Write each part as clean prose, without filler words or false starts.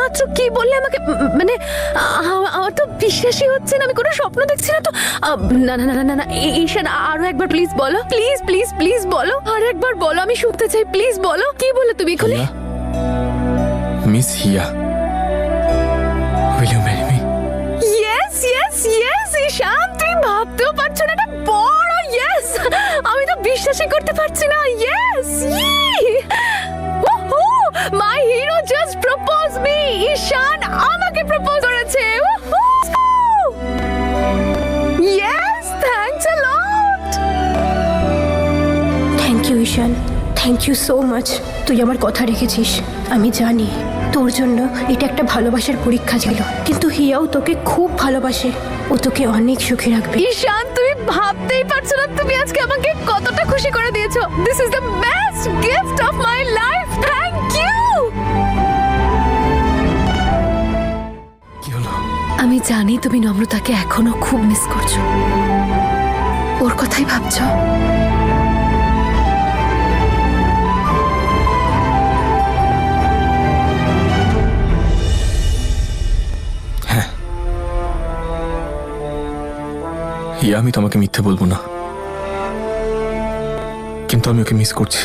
মাত্র কি বললে আমাকে, মানে আমার তো বিশ্বাসই হচ্ছে না, আমি কোনো স্বপ্ন দেখছি না তো। না না না না না, ঈশান আরো একবার প্লিজ বলো, প্লিজ প্লিজ প্লিজ বলো, আর একবার বলো, আমি শুনতে চাই, প্লিজ বলো, কি বলে তুমি এখানে? Miss Hiya, will you marry me? Yes yes yes Ishan, তুমি ভাবতেও পারছো না, এটা বড় ইয়েস, আমি তো বিশ্বাসই করতে পারছি না। Yes, my hero just propose me. Ishaan আমাকে প্রপোজ করেছে। Yes, thanks a lot. Thank you Ishaan, thank you so much. তুই আমার কথা রেখেছিস। আমি জানি তোর জন্য এটা একটা ভালোবাসার পরীক্ষা ছিল, কিন্তু হিয়াও তোকে খুব ভালোবাসে, ও তোকে অনেক সুখী রাখবে। ঈশান, তুমি ভাবতেই পারছো না তুমি আজকে আমাকে কতটা খুশি করে দিয়েছো। This is the best gift of my life. Thank you. কি হলো? আমি জানি তুমি নম্রতাকে এখনো খুব মিস করছো, ওর কথাই ভাবছো। হিয়া, আমি তোমাকে মিথ্যে বলবো না, কিন্তু আমি ওকে মিস করছি।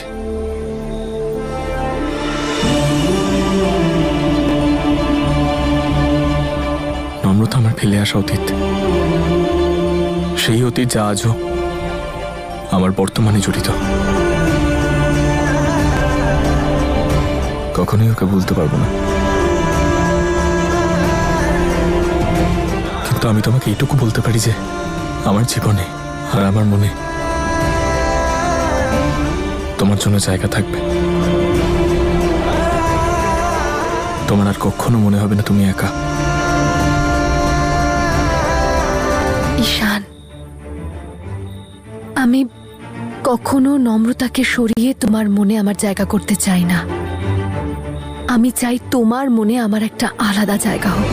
নম্রতা আমার ফেলে আসা অতীত, সেই অতীত যা আজও আমার বর্তমানে জড়িত। কখনোই ওকে ভুলতে পারবো না, কিন্তু আমি তোমাকে এইটুকু বলতে পারি যে আমার জীবনে আর আমার মনে তোমার জন্য জায়গা থাকবে। তোমার আর কখনো মনে হবে না তুমি একা। ঈশান, আমি কখনো নম্রতাকে সরিয়ে তোমার মনে আমার জায়গা করতে চাই না। আমি চাই তোমার মনে আমার একটা আলাদা জায়গা হোক,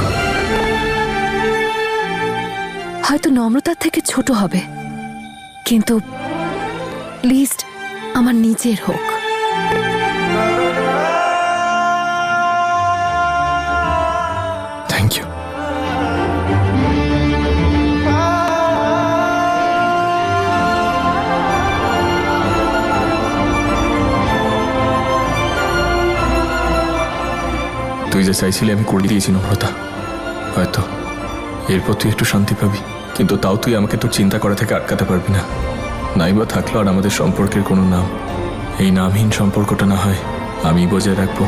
হয়তো নম্রতার থেকে ছোট হবে, কিন্তু লিস্ট আমার নিজের হোক। Thank you. তুই যে চাইছিলি আমি করে দিয়েছি নম্রতা, হয়তো এরপর তুই একটু শান্তি পাবি, কিন্তু তাও তুই আমাকে তোর চিন্তা করা থেকে আটকাতে পারবি না। নাইবা থাকলো আর আমাদের সম্পর্কের কোনো নাম, এই নামহীন সম্পর্কটা না হয় আমি বজায় রাখবো।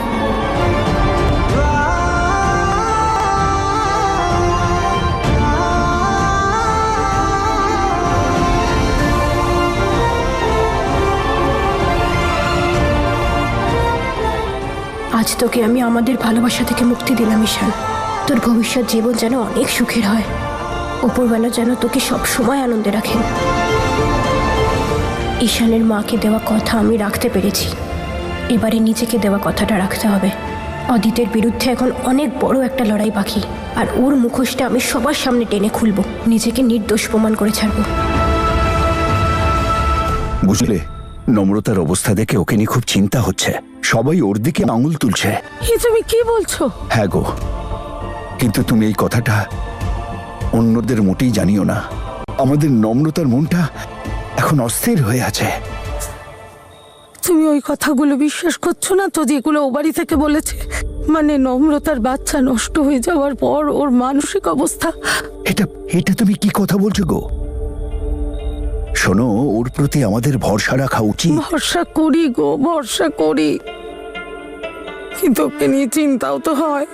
আজ তোকে আমি আমাদের ভালোবাসা থেকে মুক্তি দিলাম ঈশান। তোর ভবিষ্যৎ জীবন যেন অনেক সুখের হয়, উপরওয়ালা যেন তোকে সব সময় আনন্দে রাখেন। ঈশানের মাকে দেওয়া কথা আমি রাখতে পেরেছি, এবারে নিজেকে দেওয়া কথাটা রাখতে হবে। অদিতের বিরুদ্ধে এখন অনেক বড় একটা লড়াই বাকি, আর ওর মুখোশটা আমি সবার সামনে টেনে খুলবো, নিজেকে নির্দোষ প্রমাণ করে ছাড়বো। বুঝলে, নম্রতার অবস্থা দেখে ওকে নিয়ে খুব চিন্তা হচ্ছে, সবাই ওর দিকে আঙুল তুলছে। তুমি কি বলছো? হ্যাঁ গো, কিন্তু তুমি এই কথাটা অন্যদের মোটেই জানিও না। আমাদের নম্রতার মনটা এখন অস্থির হয়ে আছে। তুমি ওই কথাগুলো বিশ্বাস করছো না তো, যেগুলো ও বাড়ি থেকে বলেছে? মানে নম্রতার বাচ্চা নষ্ট হয়ে যাওয়ার পর ওর মানসিক অবস্থা। এটা এটা তুমি কি কথা বলছো গো? শোনো, ওর প্রতি আমাদের ভরসা রাখা উচিত। ভরসা করি গো, ভরসা করি, কিন্তু ওকে নিয়ে চিন্তাও তো হয়।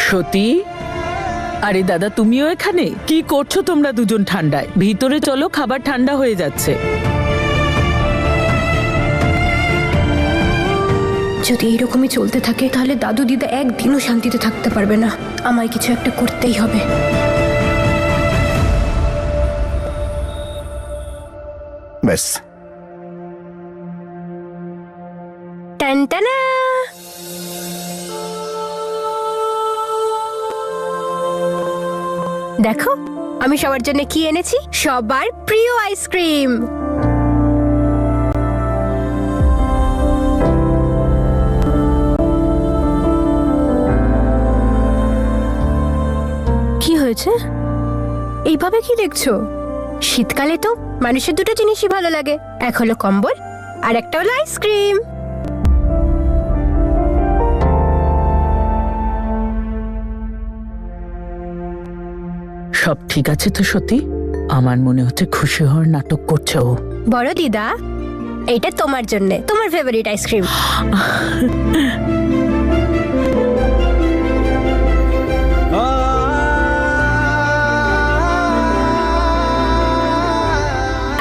সতী, আরে দাদা, তুমিও এখানে? কি করছো তোমরা দুজন ঠান্ডায়? ভিতরে চলো, খাবার ঠান্ডা হয়ে যাচ্ছে। যদি এইরকমই চলতে থাকে তাহলে দাদু দিদা একদিনও শান্তিতে থাকতে পারবে না। আমায় কিছু একটা করতেই হবে। ব্যাস, টানটানা। দেখো আমি সবার জন্য কি এনেছি? সবার প্রিয় আইসক্রিম। কি হয়েছে? এইভাবে কি দেখছো? শীতকালে তো মানুষের দুটো জিনিসই ভালো লাগে, এক হলো কম্বল আর একটা হলো আইসক্রিম। সব ঠিক আছে তো সত্যি? আমার মনে হচ্ছে খুশি হওয়ার নাটক করছে ও। বড় দিদা, এইটা তোমার জন্য, তোমার ফেভারিট আইসক্রিম।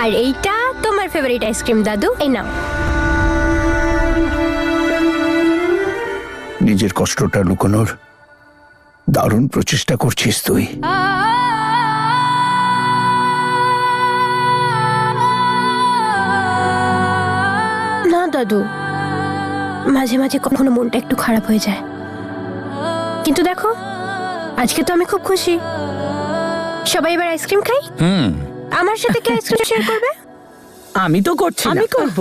আর এইটা তোমার ফেভারিট আইসক্রিম দাদু, এই নাও। নিজের কষ্টটা লুকোনোর দারুণ প্রচেষ্টা করছিস তুই। না দাদু, মাঝে মাঝে কখনো মনটা একটু খারাপ হয়ে যায়, কিন্তু দেখো আজকে তো আমি খুব খুশি। সবাই এবার আইসক্রিম খাই। আমার সাথে কি আইসক্রিম শেয়ার করবে? আমি তো করছি, আমি করব।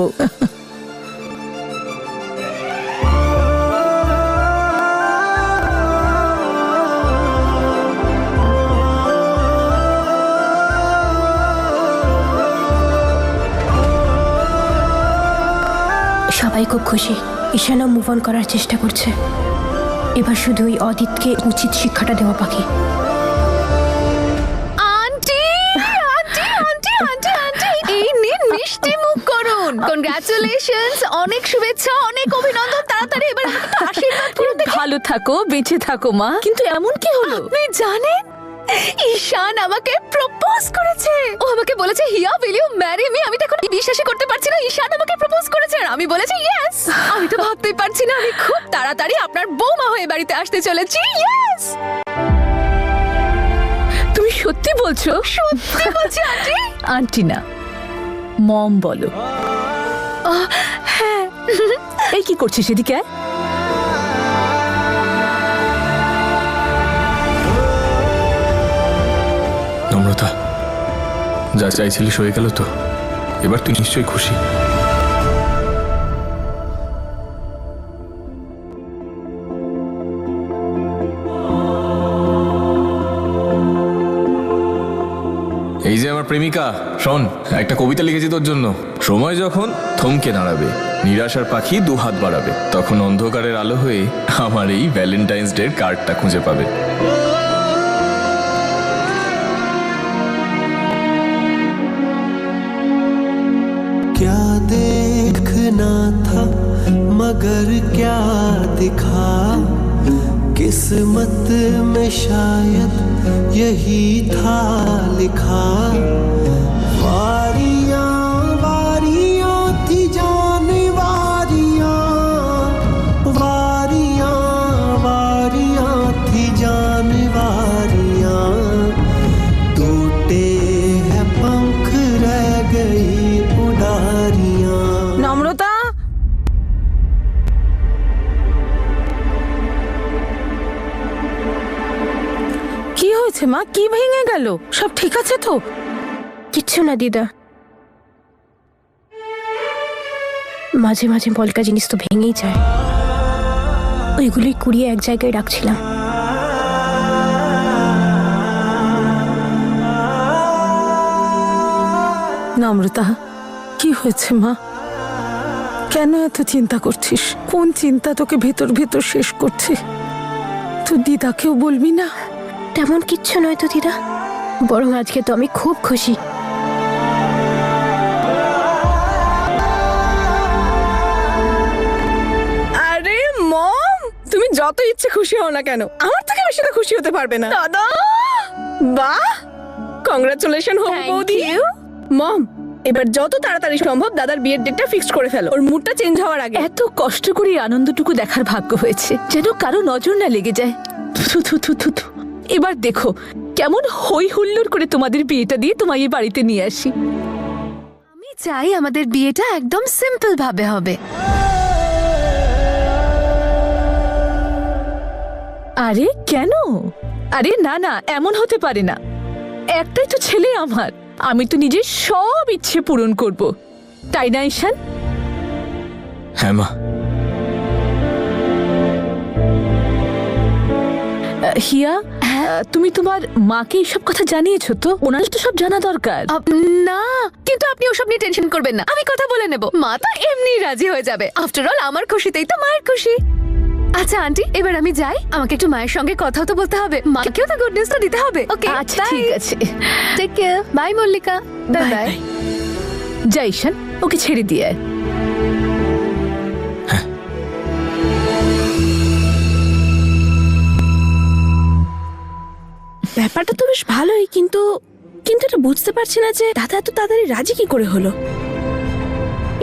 সবাই খুব খুশি। ঈশানও মুভ অন করার চেষ্টা করছে। এবার শুধু ওই অদিতকে উচিত শিক্ষাটা দেওয়া বাকি। Aunty aunty aunty aunty aunty এই নিন মিষ্টি মুখ করুন। কনগ্রাচুলেশনস, অনেক শুভেচ্ছা, অনেক অভিনন্দন। তাড়াতাড়ি এবার আমাকে একটু আশীর্বাদ করুন। ভালো থাকো, বেঁচে থাকো মা। কিন্তু এমন কি হলো? আপনি জানেন ঈশান আমাকে প্রপোজ করেছে। ও আমাকে বলেছে হিয়া উইল ইউ ম্যারি মি। আমি তো এখন বিশ্বাসই করতে পারছি না ঈশান আমাকে প্রপোজ করেছে আর আমি বলেছি ইয়েস। আমি তো ভাবতেই পারছি না আমি খুব তাড়াতাড়ি আপনার বৌমা হয়ে বাড়িতে আসতে চলেছি। ইয়েস। তুমি সত্যি বলছো? সত্যি বলছি আন্টি। আন্টি না, মম বলো। হ্যাঁ। এই কি করছিস এদিকে? নম্রতা, যা চাইছিলিস হয়ে গেল তো? এবার তুই নিশ্চয়ই খুশি। এই যে আমার প্রেমিকা, শোন, একটা কবিতা লিখেছি তোর জন্য। সময় যখন থমকে দাঁড়াবে, নিরাশার পাখি দু হাত বাড়াবে, তখন অন্ধকারের আলো হয়ে আমার এই ভ্যালেন্টাইন্স ডে কার্ডটা খুঁজে পাবে। क्या देखना था मगर क्या दिखा, किस्मत में शायद यही था लिखा। वारियां वारियां थी जान वारियां, वारियां वारियां थी जान वारियां। टूटे हैं पंख रह गई उड़ारियां। নম্রতা, কি হয়েছে মা? কি ভেঙে গেল? সব ঠিক আছে তো? কিচ্ছু না দিদা, মাঝে মাঝে বলকা জিনিস তো ভেঙেই যায়। ওইগুলোই কুড়িয়ে এক জায়গায় রাখছিলাম। নম্রতা, কি হয়েছে মা? কেন এত চিন্তা করছিস? কোন চিন্তা তোকে ভেতর ভেতর শেষ করছে? তুই দিদাকেও বলবি না? তেমন কিচ্ছু নয় তো দিদা, বরং আজকে তো আমি খুব খুশি। আরে মম, তুমি যত ইচ্ছে খুশি হও না কেন, আমার থেকে বেশি তো খুশি হতে পারবে না। দাদা, বাহ, কংগ্রাচুলেশন হোক বৌদি। মম, এবার যত তাড়াতাড়ি সম্ভব দাদার বিয়ের ডেটটা ফিক্সড করে ফেলো, ওর মুডটা চেঞ্জ হওয়ার আগে। এত কষ্ট করে এই আনন্দটুকু দেখার ভাগ্য হয়েছে, যেন কারো নজর না লেগে যায়। থু থু থু থু থু। এবার দেখো কেমন হই হুল্লোড় করে তোমাদের বিয়েটা দিয়ে তোমায় এই বাড়িতে নিয়ে আসি। আমি চাই আমাদের বিয়েটা একদম সিম্পল ভাবে হবে। আরে কেন? আরে না না, এমন হতে পারে না। একটাই তো ছেলে আমার, আমি তো নিজের সব ইচ্ছে পূরণ করব, তাই না ঈশান? হ্যাঁ মা। হিয়া, তুমি তোমার মাকে এইসব কথা জানিয়েছো তো? ওনার তো সব জানা দরকার। না, কিন্তু আপনি ওসব নিয়ে টেনশন করবেন না, আমি কথা বলে নেব। মা তো এমনি রাজি হয়ে যাবে। আফটার অল আমার খুশিতেই তো মায়ের খুশি। আচ্ছা আন্টি, এবার আমি যাই। আমাকে একটু মায়ের সঙ্গে কথাও তো বলতে হবে, মাকেও তো গুড নিউজটা দিতে হবে। ওকে, আচ্ছা ঠিক আছে, take care. Bye Mallika. Bye bye. যা ঈশান, ওকে ছেড়ে দিয়ে আয়। ব্যাপারটা তো বেশ ভালোই, কিন্তু কিন্তু এটা বুঝতে পারছি না যে দাদা এত তাড়াতাড়ি রাজি কি করে হলো।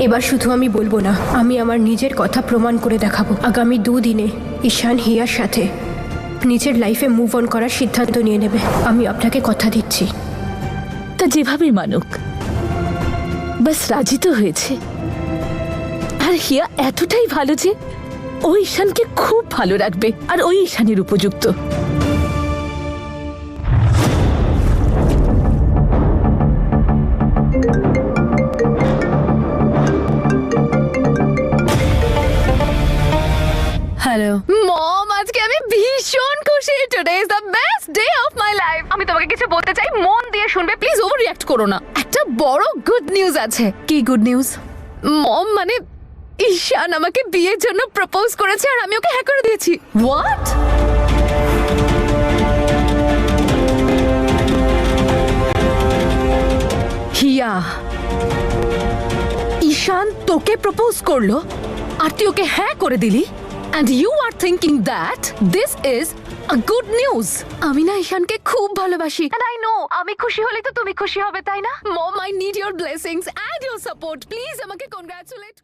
এবার শুধু আমি বলবো না, আমি আমার নিজের কথা প্রমাণ করে দেখাবো। আগামী 2 দিনে ঈশান হিয়ার সাথে নিজের লাইফে মুভ অন করার সিদ্ধান্ত নিয়ে নেবে। আমি আপনাকে কথা দিচ্ছি। তা যেভাবেই মানুক, বাস রাজি তো হয়েছে। আর হিয়া এতটাই ভালো যে ওই ঈশানকে খুব ভালো রাখবে, আর ওই ঈশানের উপযুক্ত। হ্যালো মম, আজকে আমি ভীষণ খুশি। Today is the best day of my life. আমি তোমাকে কিছু বলতে চাই, মন দিয়ে শুনবে প্লিজ, ওভার রিঅ্যাক্ট করো না। একটা বড় গুড নিউজ আছে। কি গুড নিউজ মম? মানে ঈশান আমাকে বিয়ের জন্য প্রপোজ করেছে আর আমি ওকে হ্যাঁ করে দিয়েছি। হোয়াট? হিয়া, ঈশান তোকে প্রপোজ করলো আর তুই ওকে হ্যাঁ করে দিলি, and you are thinking that this is a good news. আমি না ঈশানকে খুব ভালোবাসি, and I know আমি খুশি হলে তো তুমি খুশি হবে, তাই না? Mom, I need your blessings and your support. Please আমাকে congratulate